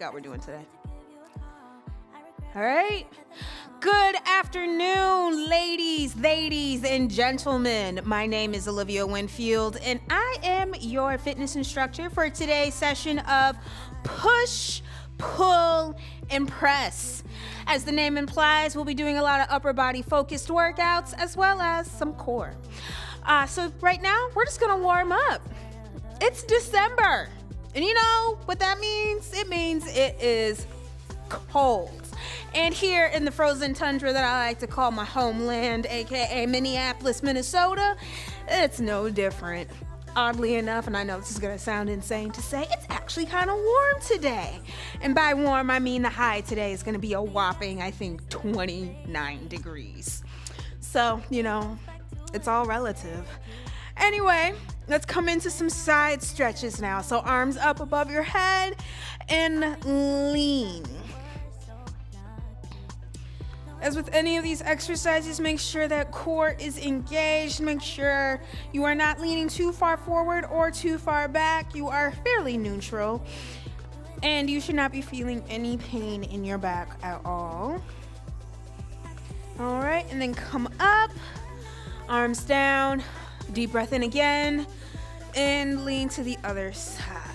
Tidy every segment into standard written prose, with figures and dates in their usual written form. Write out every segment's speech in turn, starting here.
workout we're doing today. All right. Good afternoon, ladies, and gentlemen. My name is Olivia Winfield, and I am your fitness instructor for today's session of Push, Pull, and Press. As the name implies, we'll be doing a lot of upper body focused workouts as well as some core. So right now, we're just gonna warm up. It's December, and you know what that means? It means it is cold. And here in the frozen tundra that I like to call my homeland, aka Minneapolis, Minnesota, it's no different. Oddly enough, and I know this is gonna sound insane to say, it's actually kind of warm today. And by warm, I mean the high today is gonna be a whopping, I think, 29 degrees. So, you know, it's all relative. Anyway, let's come into some side stretches now. So arms up above your head and lean. As with any of these exercises, make sure that core is engaged. Make sure you are not leaning too far forward or too far back. You are fairly neutral. And you should not be feeling any pain in your back at all. All right, and then come up, arms down, deep breath in again, and lean to the other side.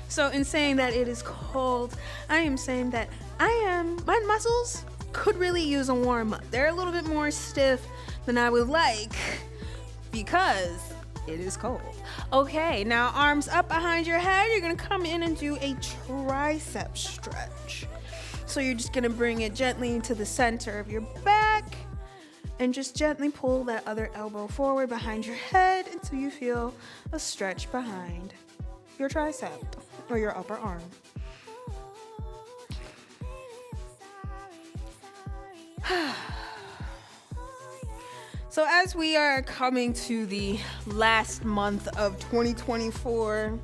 So in saying that it is cold, I am saying that my muscles could really use a warm up. They're a little bit more stiff than I would like because it is cold. Okay, now arms up behind your head. You're gonna come in and do a tricep stretch. So you're just gonna bring it gently into the center of your back and just gently pull that other elbow forward behind your head until you feel a stretch behind your tricep or your upper arm. So as we are coming to the last month of 2024,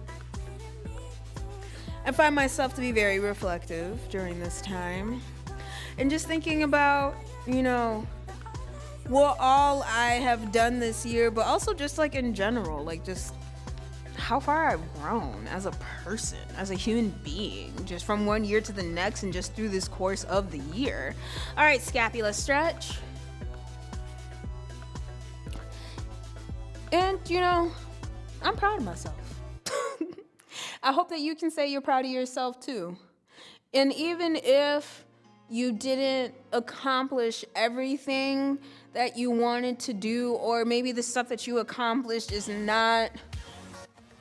I find myself to be very reflective during this time and just thinking about, you know, what all I have done this year, but also just like in general, like just how far I've grown as a person, as a human being, just from one year to the next and just through this course of the year. All right, scapula stretch. And, you know, I'm proud of myself. I hope that you can say you're proud of yourself too. And even if you didn't accomplish everything that you wanted to do, or maybe the stuff that you accomplished is not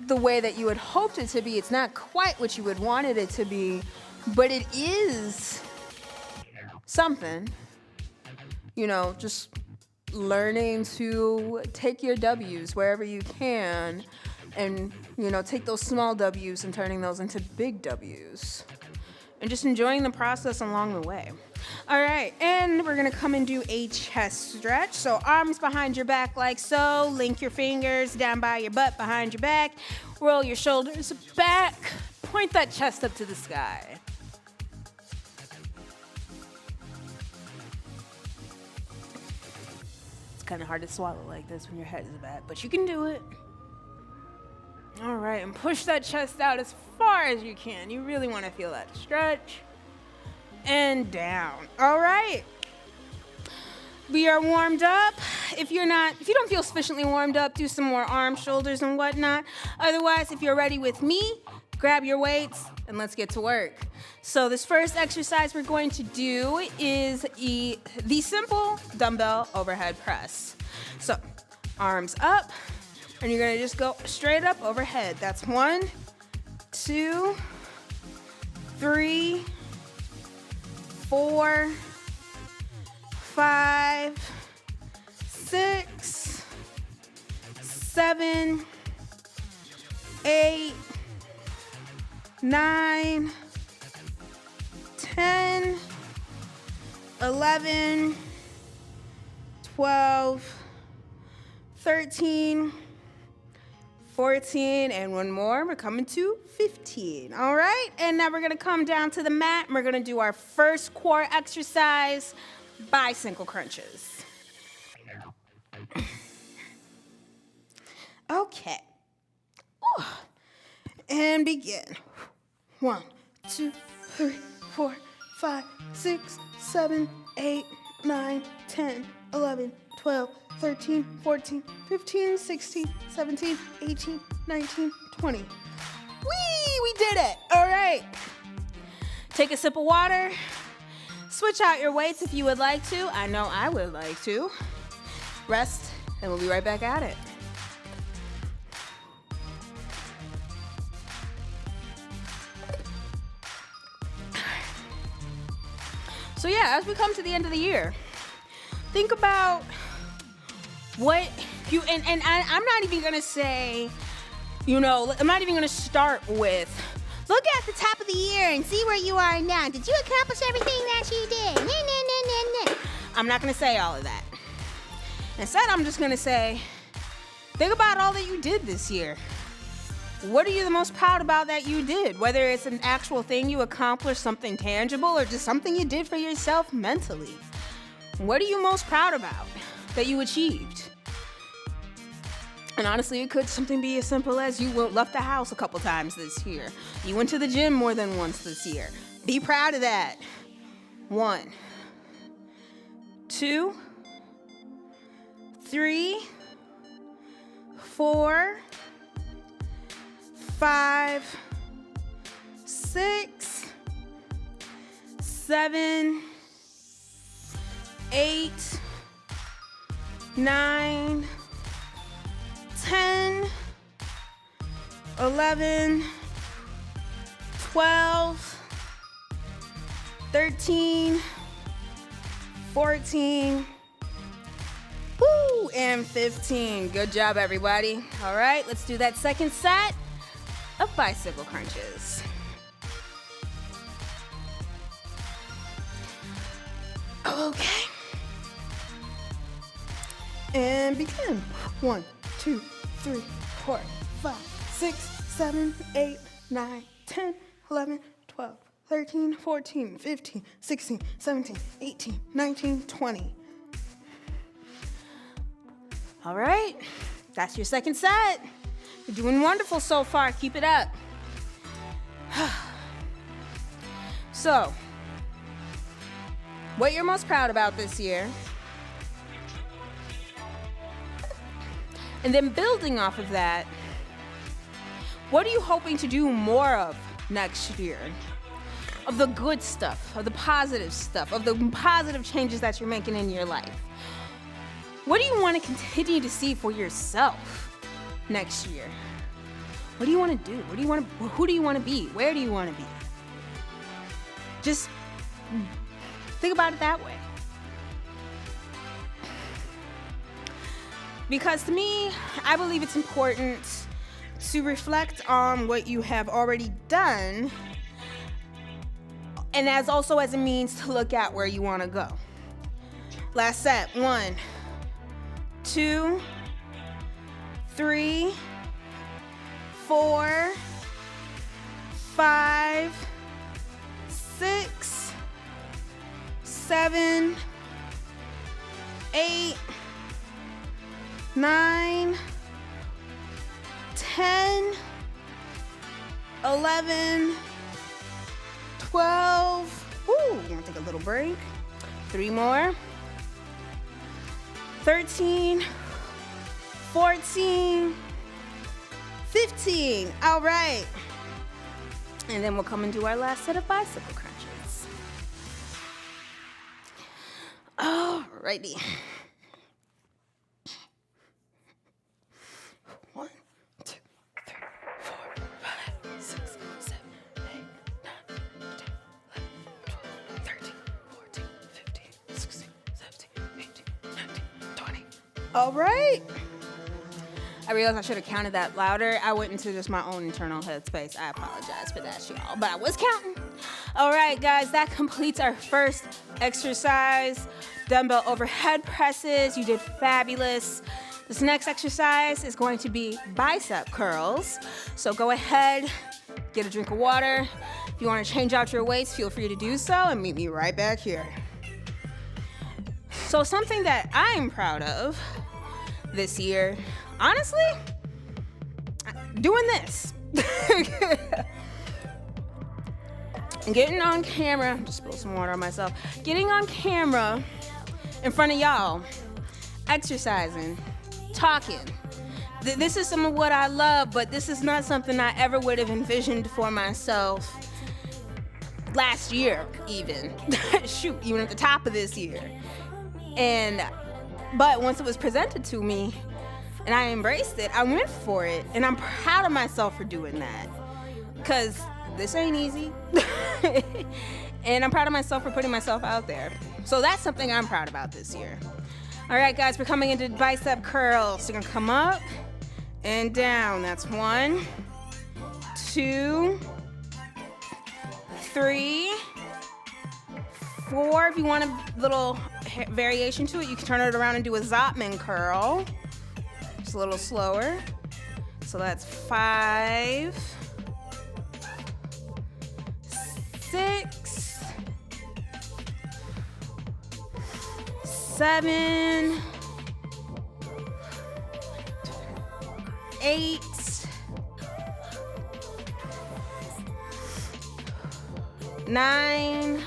the way that you had hoped it to be, it's not quite what you had wanted it to be, but it is something. You know, just learning to take your W's wherever you can and, you know, take those small W's and turning those into big W's and just enjoying the process along the way. All right, and we're gonna come and do a chest stretch. So arms behind your back like so. Link your fingers down by your butt behind your back. Roll your shoulders back. Point that chest up to the sky. It's kind of hard to swallow like this when your head is back, but you can do it. All right, and push that chest out as far as you can. You really want to feel that stretch. And down. All right. We are warmed up. If you don't feel sufficiently warmed up, do some more arms, shoulders, and whatnot. Otherwise, if you're ready with me, grab your weights and let's get to work. So this first exercise we're going to do is the simple dumbbell overhead press. So arms up, and you're gonna just go straight up overhead. That's 1, 2, 3, 4, 5, 6, 7, 8, 9, 10, 11, 12, 13, 14, and one more. We're coming to 15. All right, and now we're gonna come down to the mat and we're gonna do our first core exercise, bicycle crunches. Okay. Ooh. And begin. 1, 2, 3, 4, 5, 6, 7, 8, 9, 10, 11, 12, 13, 14, 15, 16, 17, 18, 19, 20. We did it. All right. Take a sip of water. Switch out your weights if you would like to. I know I would like to. Rest, and we'll be right back at it. So yeah, as we come to the end of the year, think about what you, and I'm not even gonna say, I'm not even gonna start with, look at the top of the year and see where you are now. Did you accomplish everything that you did? Nah. I'm not gonna say all of that. Instead, I'm just gonna say, think about all that you did this year. What are you the most proud about that you did? Whether it's an actual thing you accomplished, something tangible, or just something you did for yourself mentally. What are you most proud about that you achieved? And honestly, it could something be as simple as you left the house a couple times this year. You went to the gym more than once this year. Be proud of that. 1, 2, 3, 4, 5, 6, 7, 8, 9, 10, 11, 12, 13, 14, and 15. Good job, everybody. All right, let's do that second set of bicycle crunches. Okay. And begin. 1, 2, 3, 4, 5, 6, 7, 8, 9, 10, 11, 12, 13, 14, 15, 16, 17, 18, 19, 20. All right, that's your second set. You're doing wonderful so far. Keep it up. So, what you're most proud about this year, and then building off of that, what are you hoping to do more of next year? Of the good stuff, of the positive stuff, of the positive changes that you're making in your life. What do you want to continue to see for yourself next year? What do you want to do? Who do you want to be? Where do you want to be? Just think about it that way. Because to me, I believe it's important to reflect on what you have already done, and as a means to look at where you want to go. Last set. 1, 2, 3, 4, 5, 6, 7, 8, 9, 10, 11, 12. I'm gonna take a little break. 3 more. 13, 14, 15. All right. And then we'll come and do our last set of bicycle crunches. All righty. 1, 2, 3, 4, 5, 6, 7, 8, 9, 10, 11, 12, 13, 14, 15, 16, 17, 18, 19, 20. All right. I realized I should have counted that louder. I went into just my own internal headspace. I apologize for that, y'all, but I was counting. All right, guys, that completes our first exercise, dumbbell overhead presses. You did fabulous. This next exercise is going to be bicep curls. So go ahead, get a drink of water. If you want to change out your weights, feel free to do so, and meet me right back here. So something that I'm proud of this year, honestly, doing this. Getting on camera, just spill some water on myself. Getting on camera in front of y'all, exercising, talking. This is some of what I love, but this is not something I ever would have envisioned for myself last year, even. Shoot, even at the top of this year. But once it was presented to me and I embraced it, I went for it, and I'm proud of myself for doing that. Because this ain't easy. And I'm proud of myself for putting myself out there. So that's something I'm proud about this year. All right, guys, we're coming into bicep curls. So you're gonna come up and down. That's 1, 2, 3, 4. If you want a little variation to it, you can turn it around and do a Zotman curl. Just a little slower. So that's 5, 6, 7, 8, 9,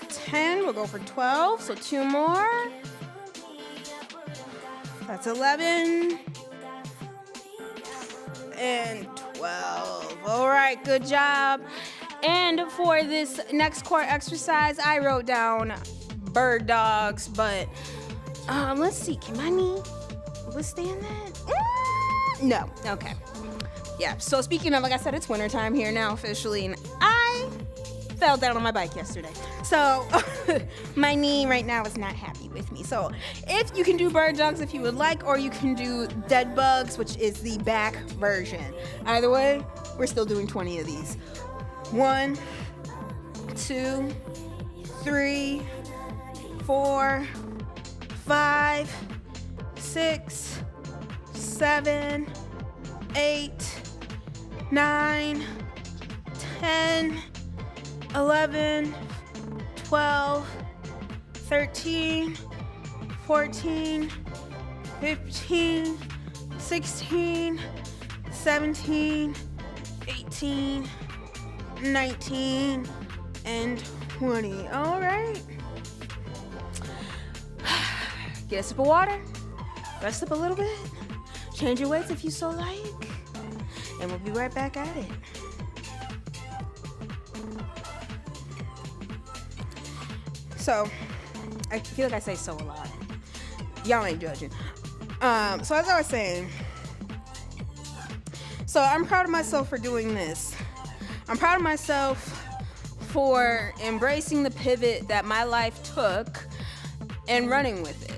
10. We'll go for 12, so 2 more. That's 11 and 12. All right, good job. And for this next core exercise, I wrote down bird dogs, but let's see, can my knee withstand that? No, okay. Yeah, so speaking of, like I said, it's wintertime here now officially, and I fell down on my bike yesterday. So my knee right now is not happy with me. So if you can do bird dogs if you would like, or you can do dead bugs, which is the back version. Either way, we're still doing 20 of these. 1, 2, 3, 4, 5, 6, 7, 8, 9, 10, 11, 12, 13, 14, 15, 16, 17, 18, 19, and 20. All right. Get a sip of water, rest up a little bit, change your weights if you so like, and we'll be right back at it. So, I feel like I say so a lot. Y'all ain't judging. So as I was saying, so I'm proud of myself for doing this. I'm proud of myself for embracing the pivot that my life took and running with it.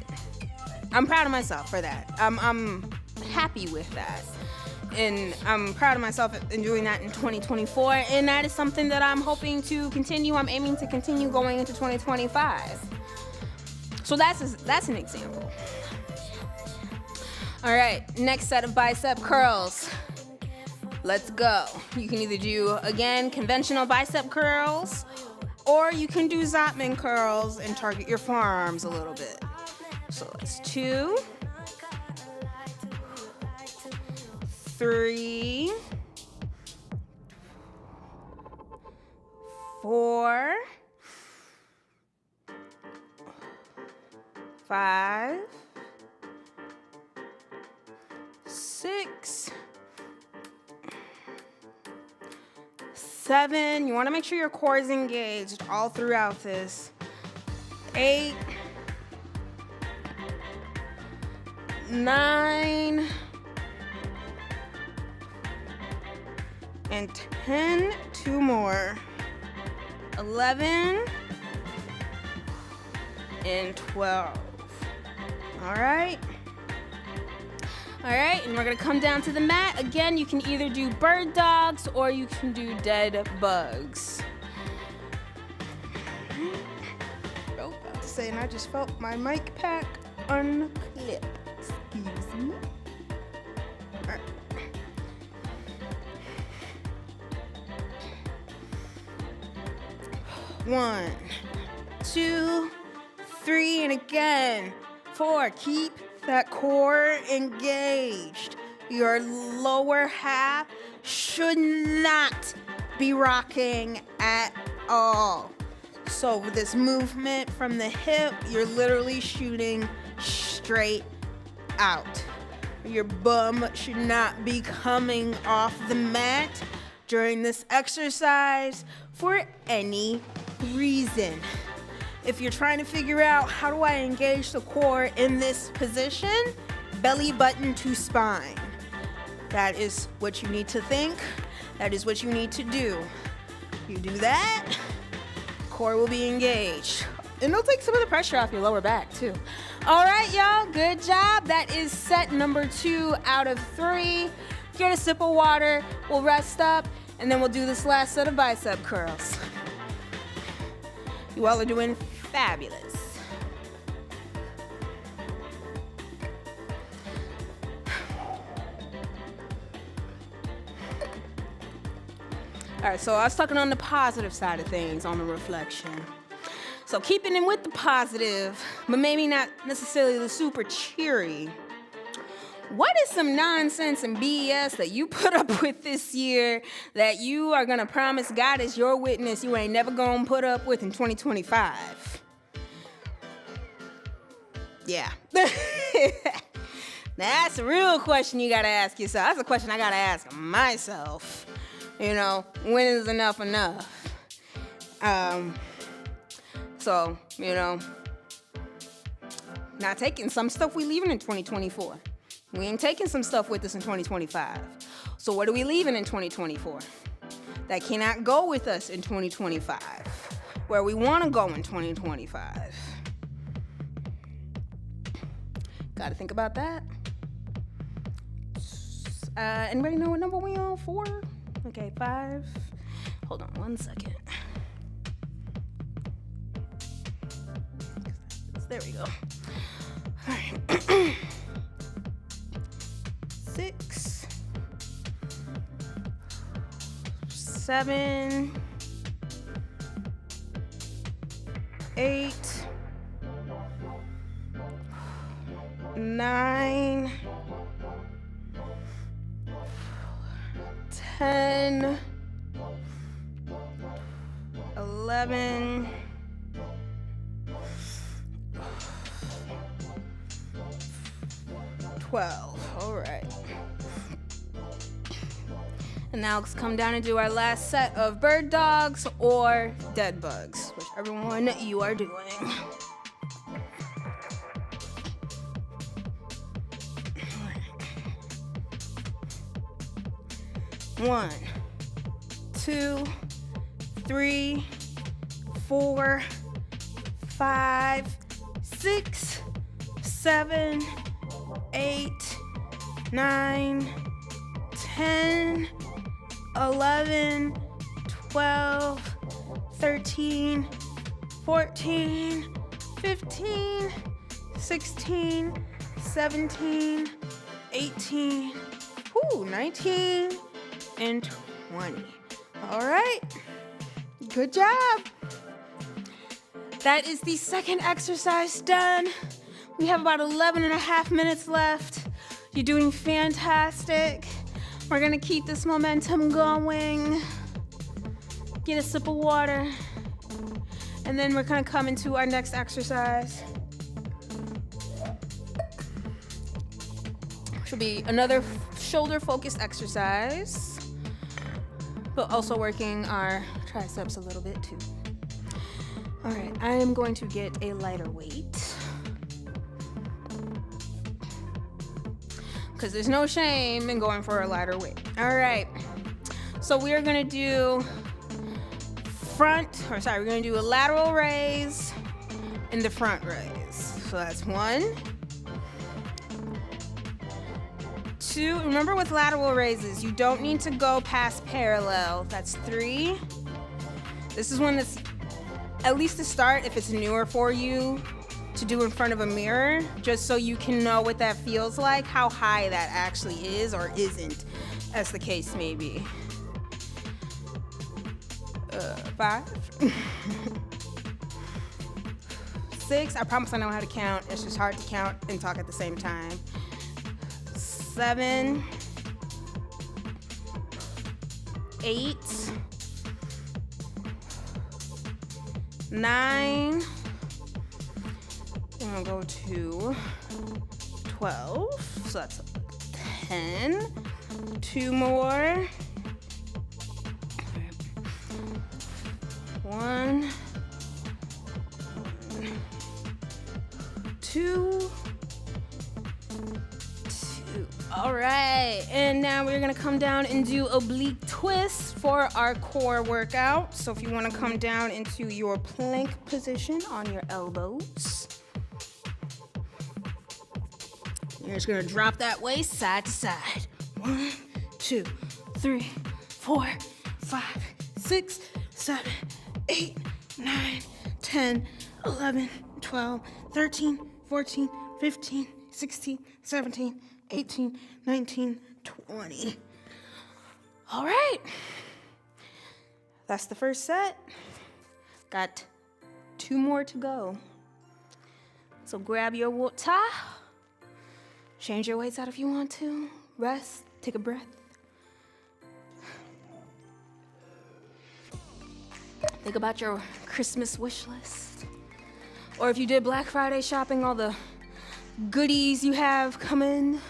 I'm proud of myself for that. I'm happy with that. And I'm proud of myself in doing that in 2024. And that is something that I'm hoping to continue. I'm aiming to continue going into 2025. So that's an example. All right, next set of bicep curls. Let's go. You can either do, again, conventional bicep curls, or you can do Zotman curls and target your forearms a little bit. So that's 2, 3, 4, 5, 6, 7. You want to make sure your core is engaged all throughout this. 8, 9, and 10. 2 more. 11 and 12. All right, and we're gonna come down to the mat. Again, you can either do bird dogs or you can do dead bugs. Oh, about to say, and I just felt my mic pack unclip. Excuse me. All right. One, 2, 3, and again. 4. Keep that core engaged. Your lower half should not be rocking at all. So with this movement from the hip, you're literally shooting straight out. Your bum should not be coming off the mat during this exercise for any reason. If you're trying to figure out how do I engage the core in this position, belly button to spine. That is what you need to think. That is what you need to do. You do that, core will be engaged. And it'll take some of the pressure off your lower back too. All right, y'all, good job. That is set number 2 out of 3. Get a sip of water, we'll rest up, and then we'll do this last set of bicep curls. You all are doing fabulous. All right, so I was talking on the positive side of things, on the reflection. So keeping in with the positive, but maybe not necessarily the super cheery. What is some nonsense and BS that you put up with this year that you are gonna promise God as your witness you ain't never gonna put up with in 2025? Yeah. That's a real question you gotta ask yourself. That's a question I gotta ask myself. You know, when is enough enough? So, you know, not taking some stuff we leaving in 2024. We ain't taking some stuff with us in 2025. So what are we leaving in 2024? That cannot go with us in 2025. Where we want to go in 2025. Got to think about that. Anybody know what number we on? 4? Okay, 5. Hold on one second. There we go. All right. 6, 7, 8, 9, 10, 11, 12. All right. And now let's come down and do our last set of bird dogs or dead bugs, whichever one you are doing. One, 2, 3, 4, 5, 6, 7, 8, 9, 10, 11, 12, 13, 14, 15, 16, 17, 18, 19, and 20. All right, good job. That is the second exercise done. We have about 11 and a half minutes left. You're doing fantastic. We're gonna keep this momentum going. Get a sip of water. And then we're gonna come into our next exercise, which will be another shoulder-focused exercise, but also working our triceps a little bit too. All right, I am going to get a lighter weight, because there's no shame in going for a lighter weight. All right, so we are gonna do we're gonna do a lateral raise and the front raise. So that's 1, 2, remember with lateral raises, you don't need to go past parallel. That's 3. This is one that's, at least to start, if it's newer for you, to do in front of a mirror, just so you can know what that feels like, how high that actually is or isn't, as the case may be. 5, 6. I promise I know how to count. It's just hard to count and talk at the same time. 7, 8, 9. I'm gonna go to 12. So that's 10. 2 more. 1, 2. All right, and now we're gonna come down and do oblique twists for our core workout. So if you wanna come down into your plank position on your elbows, you're just gonna drop that waist side to side. 1, 2, 3, 4, 5, 6, 7, 8, 9, 10, 11, 12, 13, 14, 15, 16, 17, 18, 19, 20. All right. That's the first set. Got 2 more to go. So grab your water. Change your weights out if you want to. Rest. Take a breath. Think about your Christmas wish list. Or if you did Black Friday shopping, all the goodies you have coming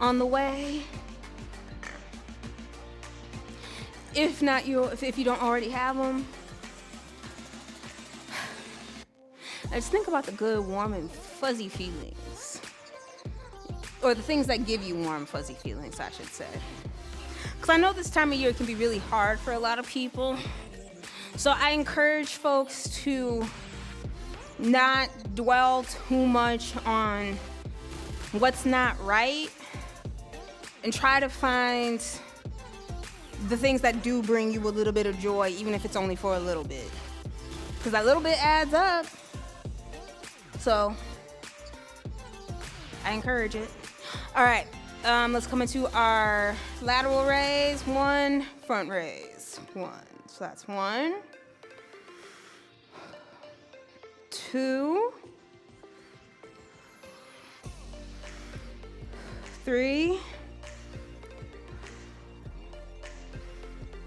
on the way. If not, if you don't already have them, just think about the good, warm, and fuzzy feelings. Or the things that give you warm, fuzzy feelings, I should say. Because I know this time of year can be really hard for a lot of people. So I encourage folks to not dwell too much on what's not right and try to find the things that do bring you a little bit of joy, even if it's only for a little bit. Because that little bit adds up. So I encourage it. All right, let's come into our lateral raise. 1, front raise. 1. So that's 1, 2, 3,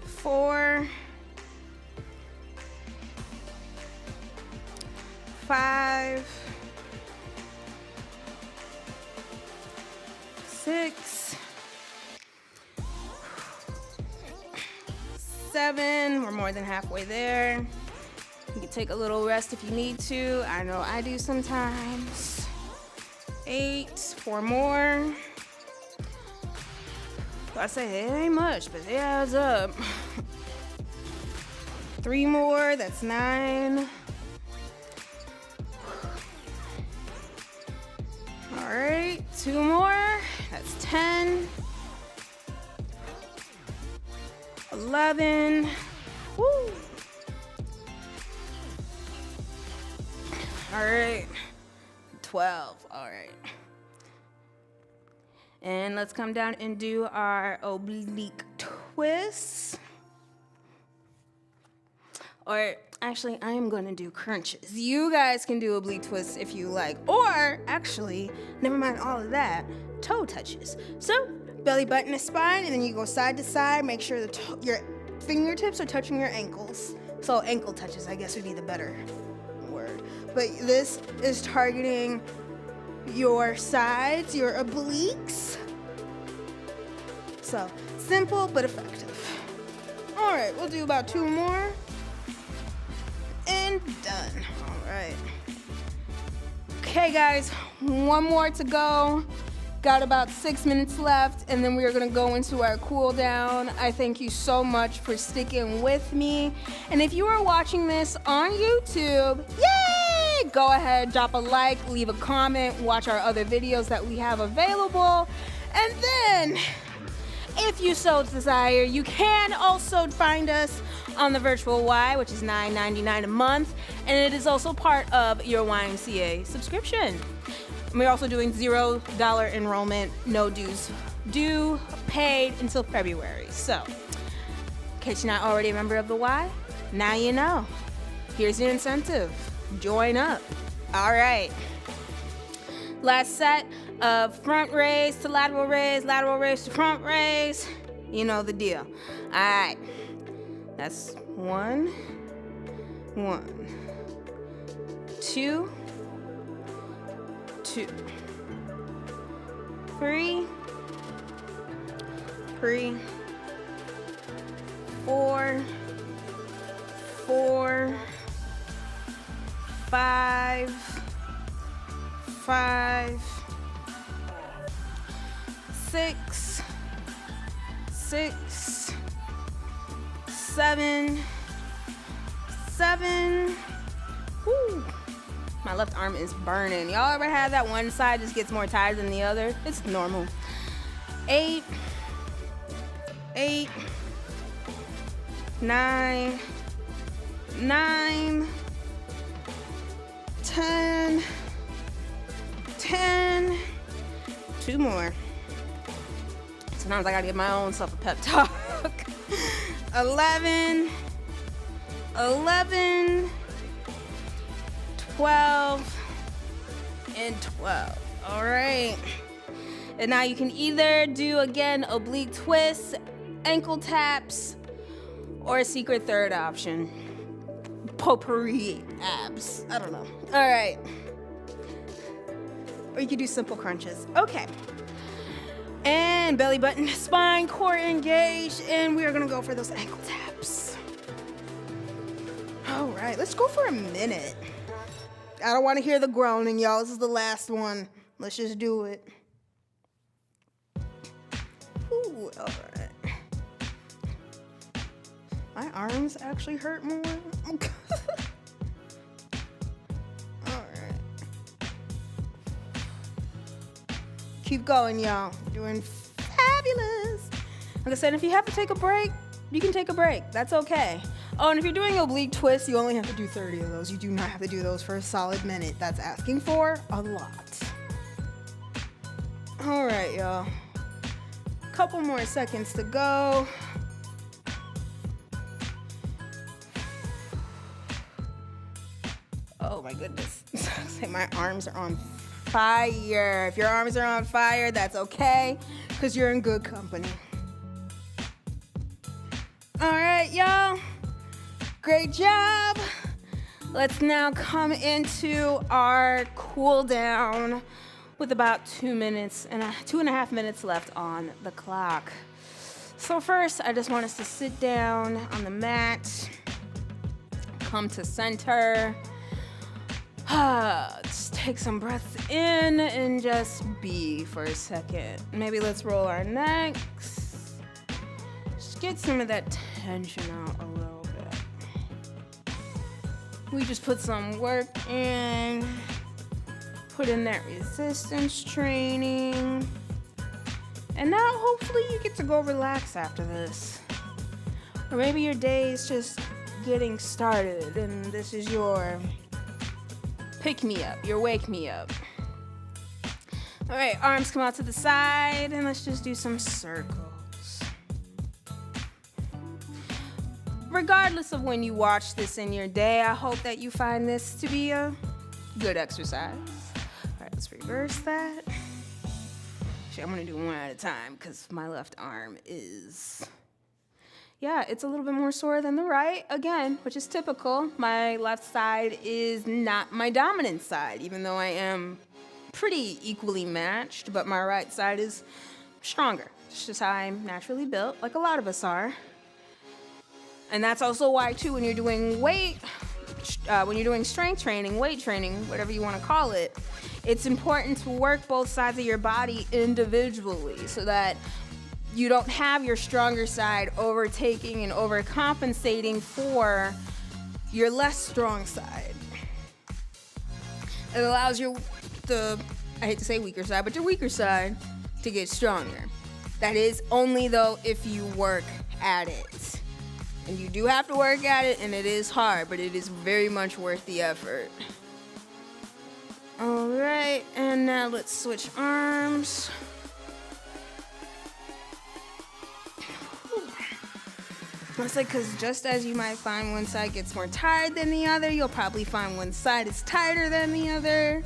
4, 5, 6, 7. We're more than halfway there. You can take a little rest if you need to. I know I do sometimes. 8, 4 more. I say it ain't much, but it adds up. 3 more, that's 9. All right, 2 more, that's 10. 11. Woo. All right, 12. All right. And let's come down and do our oblique twists. Or actually, I am gonna do crunches. You guys can do oblique twists if you like. Or actually, never mind all of that, toe touches. So belly button to spine, and then you go side to side. Make sure your fingertips are touching your ankles. So ankle touches, I guess, would be the better word. But this is targeting your sides, your obliques. So simple but effective. All right, we'll do about 2 more and done. All right. Okay, guys, 1 more to go. Got about 6 minutes left, and then we are gonna go into our cool down. I thank you so much for sticking with me. And if you are watching this on YouTube, yay! Go ahead, drop a like, leave a comment, watch our other videos that we have available. And then, if you so desire, you can also find us on the Virtual Y, which is $9.99 a month, and it is also part of your YMCA subscription. We're also doing $0 enrollment, no dues due, paid until February. So, in case you're not already a member of the Y, now you know. Here's your incentive. Join up. All right. Last set of front raise to lateral raise to front raise. You know the deal. All right. That's 1, 2, 2, 3, 4, 5, 6, 7. Woo. My left arm is burning. Y'all ever had that one side just gets more tired than the other? It's normal. 8, 9, 10. 2 more. Sometimes I gotta give my own self a pep talk. 11, 12, and 12. All right. And now you can either do, again, oblique twists, ankle taps, or a secret third option. Potpourri abs. I don't know. All right. Or you could do simple crunches. Okay. And belly button, spine, core engaged, and we are gonna go for those ankle taps. All right, let's go for a minute. I don't want to hear the groaning, y'all. This is the last one. Let's just do it. Ooh, all right. My arms actually hurt more. All right. Keep going, y'all. You're doing fabulous. Like I said, if you have to take a break, you can take a break. That's okay. Oh, and if you're doing oblique twists, you only have to do 30 of those. You do not have to do those for a solid minute. That's asking for a lot. All right, y'all. Couple more seconds to go. Oh my goodness. My arms are on fire. If your arms are on fire, that's okay, because you're in good company. All right, y'all. Great job. Let's now come into our cool down with about 2.5 minutes left on the clock. So first, I just want us to sit down on the mat, come to center. Just take some breaths in and just be for a second. Maybe let's roll our necks. Just get some of that tension out a little bit. We just put some work in, put in that resistance training. And now hopefully you get to go relax after this. Or maybe your day is just getting started and this is your pick me up, your wake me up. All right, arms come out to the side and let's just do some circles. Regardless of when you watch this in your day, I hope that you find this to be a good exercise. All right, let's reverse that. Actually, I'm gonna do one at a time because my left arm is, it's a little bit more sore than the right, again, which is typical. My left side is not my dominant side, even though I am pretty equally matched, but my right side is stronger. It's just how I'm naturally built, like a lot of us are. And that's also why, too, when you're doing strength training, weight training, whatever you want to call it, it's important to work both sides of your body individually so that you don't have your stronger side overtaking and overcompensating for your less strong side. It allows I hate to say weaker side, but your weaker side to get stronger. That is only, though, if you work at it. And you do have to work at it, and it is hard, but it is very much worth the effort. All right, and now let's switch arms. It's like, because just as you might find one side gets more tired than the other, you'll probably find one side is tighter than the other,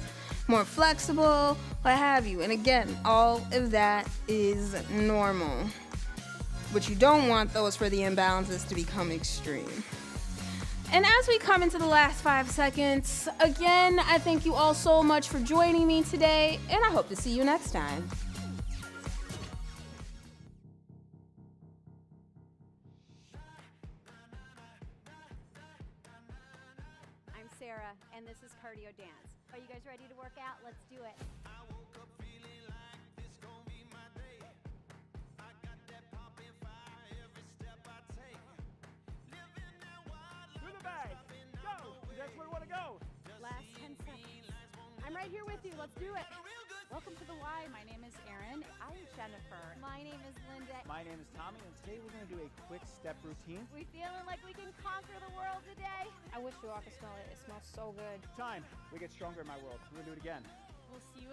more flexible, what have you. And again, all of that is normal. What you don't want, though, is for the imbalances to become extreme. And as we come into the last 5 seconds, again, I thank you all so much for joining me today, and I hope to see you next time. I'm Sarah, and this is Cardio Dance. Are you guys ready to work out? Let's do it. Last 10 seconds. I'm right here with you. Let's do it. Welcome to the Y. My name is Erin. I'm Jennifer. My name is Linda. My name is Tommy, and today we're going to do a quick step routine. We feeling like we can conquer the world today? I wish you all could smell it. It smells so good. Time. We get stronger in my world. We're going to do it again. We'll see you